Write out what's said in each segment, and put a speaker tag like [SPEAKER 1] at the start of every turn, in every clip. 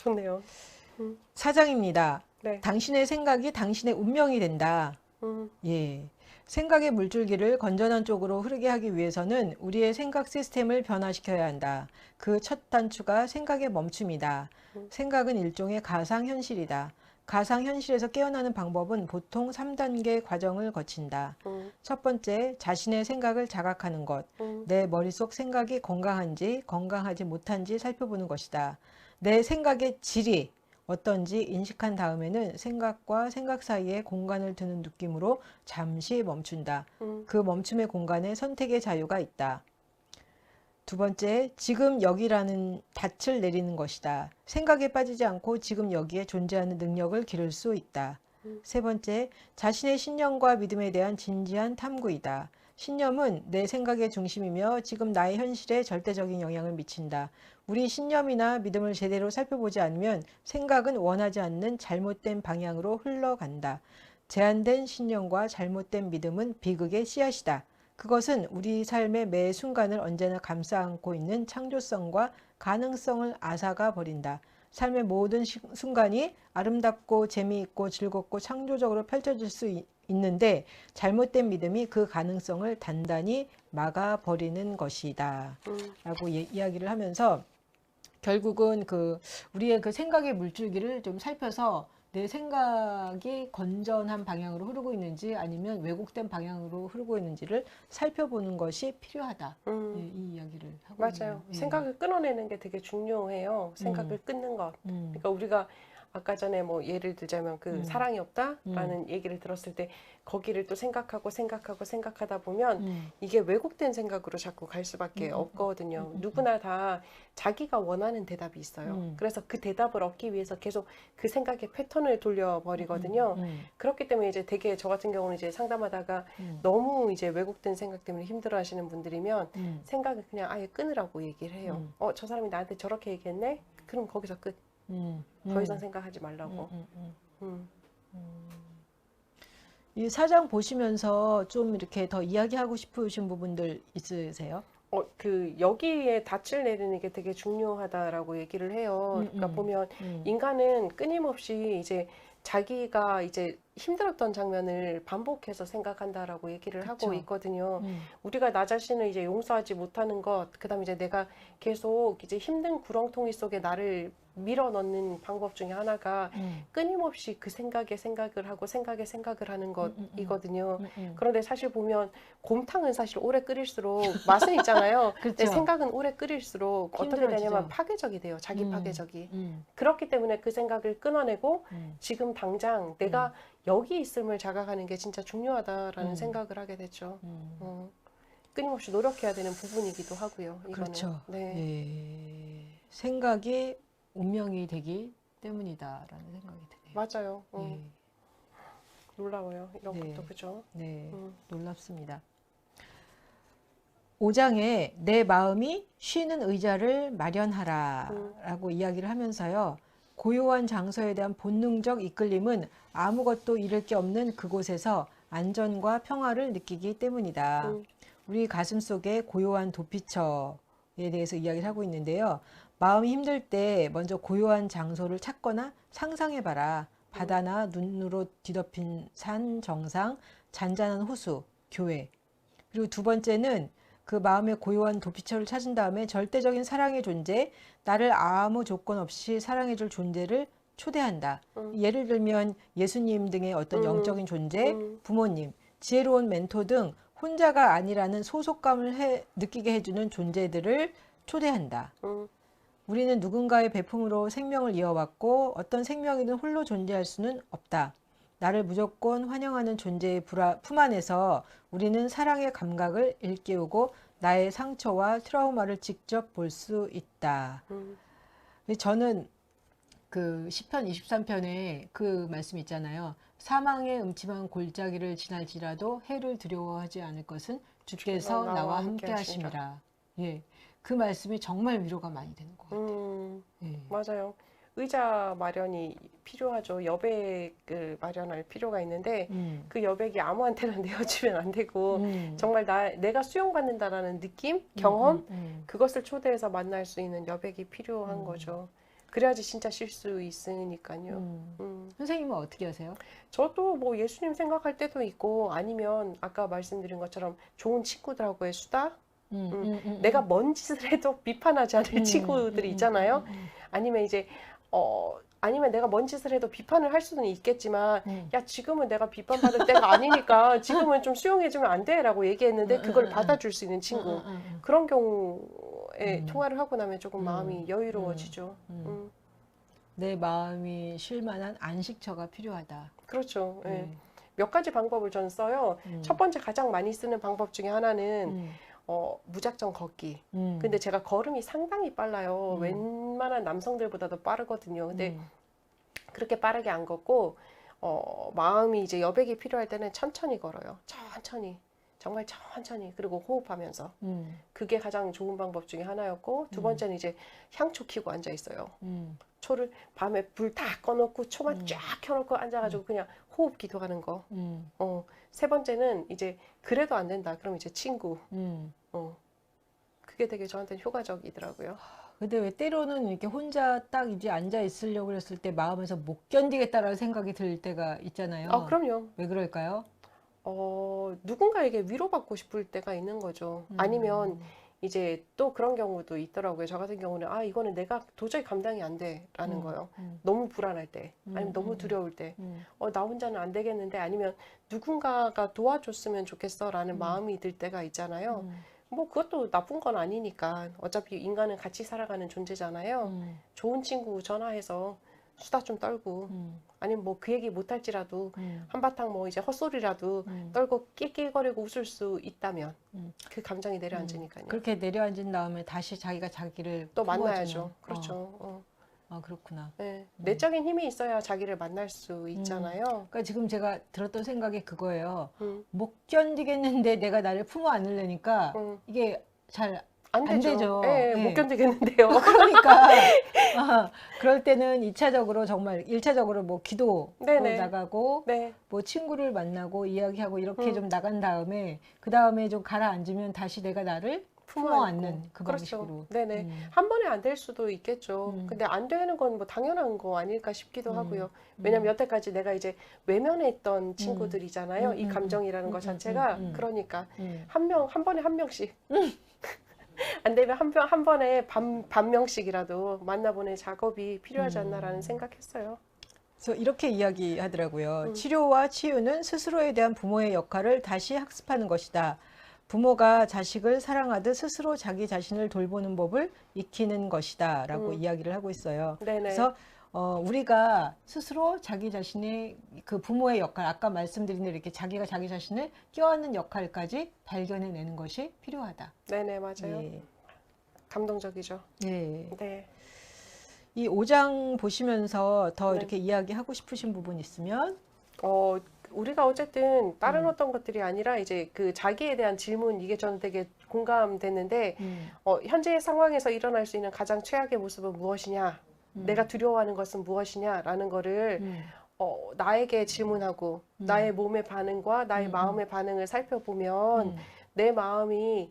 [SPEAKER 1] 좋네요.
[SPEAKER 2] 사장입니다.
[SPEAKER 1] 네.
[SPEAKER 2] 당신의 생각이 당신의 운명이 된다. 예. 생각의 물줄기를 건전한 쪽으로 흐르게 하기 위해서는 우리의 생각 시스템을 변화시켜야 한다. 그 첫 단추가 생각의 멈춤이다. 생각은 일종의 가상현실이다. 가상현실에서 깨어나는 방법은 보통 3단계 과정을 거친다. 첫 번째, 자신의 생각을 자각하는 것. 내 머릿속 생각이 건강한지 건강하지 못한지 살펴보는 것이다. 내 생각의 질이 어떤지 인식한 다음에는 생각과 생각 사이에 공간을 두는 느낌으로 잠시 멈춘다. 그 멈춤의 공간에 선택의 자유가 있다. 두 번째, 지금 여기라는 닻을 내리는 것이다. 생각에 빠지지 않고 지금 여기에 존재하는 능력을 기를 수 있다. 세 번째, 자신의 신념과 믿음에 대한 진지한 탐구이다. 신념은 내 생각의 중심이며 지금 나의 현실에 절대적인 영향을 미친다. 우리 신념이나 믿음을 제대로 살펴보지 않으면 생각은 원하지 않는 잘못된 방향으로 흘러간다. 제한된 신념과 잘못된 믿음은 비극의 씨앗이다. 그것은 우리 삶의 매 순간을 언제나 감싸 안고 있는 창조성과 가능성을 앗아가 버린다. 삶의 모든 순간이 아름답고 재미있고 즐겁고 창조적으로 펼쳐질 수 있는데 잘못된 믿음이 그 가능성을 단단히 막아버리는 것이다. 라고 이야기를 하면서 결국은 우리의 그 생각의 물줄기를 좀 살펴서 내 생각이 건전한 방향으로 흐르고 있는지 아니면 왜곡된 방향으로 흐르고 있는지를 살펴보는 것이 필요하다. 예, 이 이야기를 하고
[SPEAKER 1] 맞아요.
[SPEAKER 2] 있네요. 예.
[SPEAKER 1] 생각을 끊어내는 게 되게 중요해요. 생각을 끊는 것. 그러니까 우리가 아까 전에 뭐 예를 들자면 사랑이 없다라는 얘기를 들었을 때 거기를 또 생각하다 보면 이게 왜곡된 생각으로 자꾸 갈 수밖에 없거든요. 누구나 다 자기가 원하는 대답이 있어요. 그래서 그 대답을 얻기 위해서 계속 그 생각의 패턴을 돌려버리거든요. 그렇기 때문에 이제 되게 저 같은 경우는 이제 상담하다가 너무 이제 왜곡된 생각 때문에 힘들어 하시는 분들이면 생각을 그냥 아예 끊으라고 얘기를 해요. 저 사람이 나한테 저렇게 얘기했네? 그럼 거기서 끝. 더 이상 생각하지 말라고.
[SPEAKER 2] 이 사장 보시면서 좀 이렇게 더 이야기하고 싶으신 부분들 있으세요?
[SPEAKER 1] 여기에 닻을 내리는 게 되게 중요하다라고 얘기를 해요. 그러니까 보면 인간은 끊임없이 이제 자기가 이제 힘들었던 장면을 반복해서 생각한다라고 얘기를 하고
[SPEAKER 2] 그쵸.
[SPEAKER 1] 있거든요. 우리가 나 자신을 이제 용서하지 못하는 것, 그다음에 이제 내가 계속 이제 힘든 구렁텅이 속에 나를 밀어 넣는 방법 중에 하나가 끊임없이 그 생각에 생각을 하고 생각에 생각을 하는 것이거든요. 그런데 사실 보면 곰탕은 사실 오래 끓일수록 맛은 있잖아요. 근데
[SPEAKER 2] 그렇죠.
[SPEAKER 1] 생각은 오래 끓일수록 어떻게 되냐면
[SPEAKER 2] 힘들어지죠.
[SPEAKER 1] 파괴적이 돼요. 자기 파괴적이. 그렇기 때문에 그 생각을 끊어내고 지금 당장 내가 여기 있음을 자각하는 게 진짜 중요하다라는 생각을 하게 됐죠. 끊임없이 노력해야 되는 부분이기도 하고요. 이거는.
[SPEAKER 2] 그렇죠.
[SPEAKER 1] 네.
[SPEAKER 2] 예. 생각이 운명이 되기 때문이다라는 생각이 드네요.
[SPEAKER 1] 맞아요.
[SPEAKER 2] 예.
[SPEAKER 1] 놀라워요. 이런
[SPEAKER 2] 네.
[SPEAKER 1] 것도 그죠?
[SPEAKER 2] 네. 놀랍습니다. 5장에 내 마음이 쉬는 의자를 마련하라 라고 이야기를 하면서요. 고요한 장소에 대한 본능적 이끌림은 아무것도 잃을 게 없는 그곳에서 안전과 평화를 느끼기 때문이다. 우리 가슴 속에 고요한 도피처에 대해서 이야기를 하고 있는데요. 마음이 힘들 때 먼저 고요한 장소를 찾거나 상상해봐라. 바다나 눈으로 뒤덮인 산 정상, 잔잔한 호수, 교회. 그리고 두 번째는 그 마음의 고요한 도피처를 찾은 다음에 절대적인 사랑의 존재, 나를 아무 조건 없이 사랑해줄 존재를 초대한다. 예를 들면 예수님 등의 어떤 영적인 존재, 부모님, 지혜로운 멘토 등 혼자가 아니라는 소속감을 느끼게 해주는 존재들을 초대한다. 우리는 누군가의 배품으로 생명을 이어왔고 어떤 생명이든 홀로 존재할 수는 없다. 나를 무조건 환영하는 존재의 품 안에서 우리는 사랑의 감각을 일깨우고 나의 상처와 트라우마를 직접 볼 수 있다. 저는 그 시편 23편에 그 말씀 있잖아요. 사망의 음침한 골짜기를 지날지라도 해를 두려워하지 않을 것은 주께서 나와 함께 하심이라. 예, 그 말씀이 정말 위로가 많이 되는 것 같아요. 예.
[SPEAKER 1] 맞아요. 의자 마련이 필요하죠. 여백을 마련할 필요가 있는데 그 여백이 아무한테나 내어주면 안 되고 정말 내가 수용받는다라는 느낌, 경험 그것을 초대해서 만날 수 있는 여백이 필요한 거죠. 그래야지 진짜 쉴 수 있으니까요.
[SPEAKER 2] 선생님은 어떻게 하세요?
[SPEAKER 1] 저도 뭐 예수님 생각할 때도 있고 아니면 아까 말씀드린 것처럼 좋은 친구들하고의 수다. 내가 뭔 짓을 해도 비판하지 않을 친구들이 있잖아요. 아니면 이제 아니면 내가 뭔 짓을 해도 비판을 할 수는 있겠지만 야 지금은 내가 비판받을 때가 아니니까 지금은 좀 수용해주면 안 돼 라고 얘기했는데 그걸 받아줄 수 있는 친구. 그런 경우에 통화를 하고 나면 조금 마음이 여유로워지죠.
[SPEAKER 2] 내 마음이 쉴 만한 안식처가 필요하다.
[SPEAKER 1] 그렇죠. 예. 몇 가지 방법을 저는 써요. 첫 번째 가장 많이 쓰는 방법 중에 하나는 무작정 걷기. 근데 제가 걸음이 상당히 빨라요. 웬만한 남성들보다도 빠르거든요. 근데 그렇게 빠르게 안 걷고 마음이 이제 여백이 필요할 때는 천천히 걸어요. 천천히. 정말 천천히. 그리고 호흡하면서. 그게 가장 좋은 방법 중에 하나였고 두 번째는 이제 향초 켜고 앉아 있어요. 초를 밤에 불 다 꺼놓고 초만 쫙 켜놓고 앉아가지고 그냥 호흡 기도하는 거. 세 번째는 이제 그래도 안 된다. 그럼 이제 친구. 그게 되게 저한테는 효과적이더라고요.
[SPEAKER 2] 근데 왜 때로는 이렇게 혼자 딱 이제 앉아 있으려고 그랬을 때 마음에서 못 견디겠다라는 생각이 들 때가 있잖아요.
[SPEAKER 1] 그럼요.
[SPEAKER 2] 왜 그럴까요?
[SPEAKER 1] 누군가에게 위로받고 싶을 때가 있는 거죠. 아니면 이제 또 그런 경우도 있더라고요. 저 같은 경우는 이거는 내가 도저히 감당이 안 돼라는 거예요. 너무 불안할 때, 아니면 너무 두려울 때, 나 혼자는 안 되겠는데, 아니면 누군가가 도와줬으면 좋겠어라는 마음이 들 때가 있잖아요. 뭐 그것도 나쁜 건 아니니까 어차피 인간은 같이 살아가는 존재잖아요. 좋은 친구 전화해서 수다 좀 떨고 아니면 뭐 그 얘기 못할지라도 한바탕 뭐 이제 헛소리라도 떨고 낄낄거리고 웃을 수 있다면 그 감정이 내려앉으니까요.
[SPEAKER 2] 그렇게 내려앉은 다음에 다시 자기가 자기를
[SPEAKER 1] 또
[SPEAKER 2] 품어주는.
[SPEAKER 1] 만나야죠. 그렇죠.
[SPEAKER 2] 그렇구나.
[SPEAKER 1] 네. 내적인 힘이 있어야 자기를 만날 수 있잖아요.
[SPEAKER 2] 그러니까 지금 제가 들었던 생각이 그거예요. 못 견디겠는데 내가 나를 품어 안으려니까 이게 잘 안 되죠.
[SPEAKER 1] 네, 못 견디겠는데요.
[SPEAKER 2] 그러니까 그럴 때는 2차적으로 정말 1차적으로 뭐 기도로
[SPEAKER 1] 네네.
[SPEAKER 2] 나가고 뭐 친구를 만나고 이야기하고 이렇게 좀 나간 다음에 그 다음에 좀 가라앉으면 다시 내가 나를 품어 안는 그 방식으로.
[SPEAKER 1] 그렇죠. 네네. 한 번에 안 될 수도 있겠죠. 근데 안 되는 건 뭐 당연한 거 아닐까 싶기도 하고요. 왜냐면 여태까지 내가 이제 외면했던 친구들이잖아요. 이 감정이라는 것 자체가. 그러니까 한 번에 한 명씩. 안 되면 한 번에 반 명씩이라도 만나보는 작업이 필요하지 않나라는 생각했어요.
[SPEAKER 2] 그래서 이렇게 이야기하더라고요. 치료와 치유는 스스로에 대한 부모의 역할을 다시 학습하는 것이다. 부모가 자식을 사랑하듯 스스로 자기 자신을 돌보는 법을 익히는 것이다 라고 이야기를 하고 있어요.
[SPEAKER 1] 네네.
[SPEAKER 2] 그래서 우리가 스스로 자기 자신의 그 부모의 역할, 아까 말씀드린 대로 이렇게 자기가 자기 자신을 껴안는 역할까지 발견해내는 것이 필요하다.
[SPEAKER 1] 네네, 맞아요.
[SPEAKER 2] 예.
[SPEAKER 1] 감동적이죠.
[SPEAKER 2] 예.
[SPEAKER 1] 네.
[SPEAKER 2] 이 5장 보시면서 더 이렇게 이야기하고 싶으신 부분 있으면?
[SPEAKER 1] 우리가 어쨌든 다른 어떤 것들이 아니라 이제 그 자기에 대한 질문, 이게 저는 되게 공감됐는데 현재의 상황에서 일어날 수 있는 가장 최악의 모습은 무엇이냐, 내가 두려워하는 것은 무엇이냐라는 거를 나에게 질문하고 나의 몸의 반응과 나의 마음의 반응을 살펴보면 내 마음이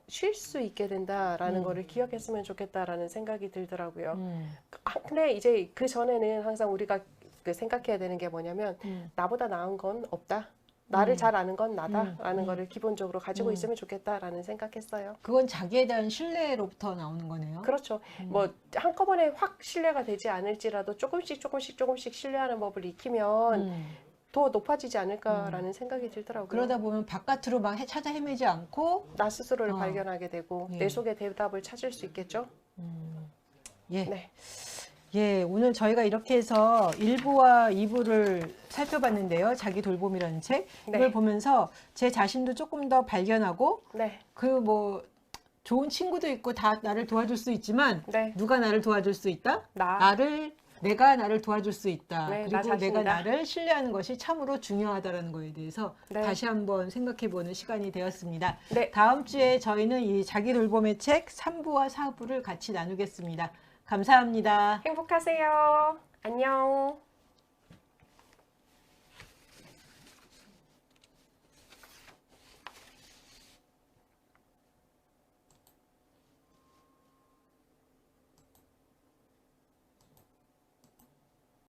[SPEAKER 1] 쉴 수 있게 된다라는 거를 기억했으면 좋겠다라는 생각이 들더라고요. 근데 이제 그 전에는 항상 우리가 생각해야 되는 게 뭐냐면 나보다 나은 건 없다. 나를 잘 아는 건 나다라는 거를 기본적으로 가지고 있으면 좋겠다라는 생각했어요.
[SPEAKER 2] 그건 자기에 대한 신뢰로부터 나오는 거네요.
[SPEAKER 1] 그렇죠. 뭐 한꺼번에 확 신뢰가 되지 않을지라도 조금씩 신뢰하는 법을 익히면 더 높아지지 않을까라는 생각이 들더라고요.
[SPEAKER 2] 그러다 보면 바깥으로 막 찾아 헤매지 않고
[SPEAKER 1] 나 스스로를 발견하게 되고 내 속의 대답을 찾을 수 있겠죠.
[SPEAKER 2] 예.
[SPEAKER 1] 네.
[SPEAKER 2] 예, 오늘 저희가 이렇게 해서 1부와 2부를 살펴봤는데요. 자기 돌봄이라는 책. 이걸 보면서 제 자신도 조금 더 발견하고 그 뭐 좋은 친구도 있고 다 나를 도와줄 수 있지만 누가 나를 도와줄 수 있다? 내가 나를 도와줄 수 있다. 그리고 내가 나를 신뢰하는 것이 참으로 중요하다는 거에 대해서 다시 한번 생각해보는 시간이 되었습니다. 다음 주에 저희는 이 자기 돌봄의 책 3부와 4부를 같이 나누겠습니다. 감사합니다.
[SPEAKER 1] 행복하세요. 안녕.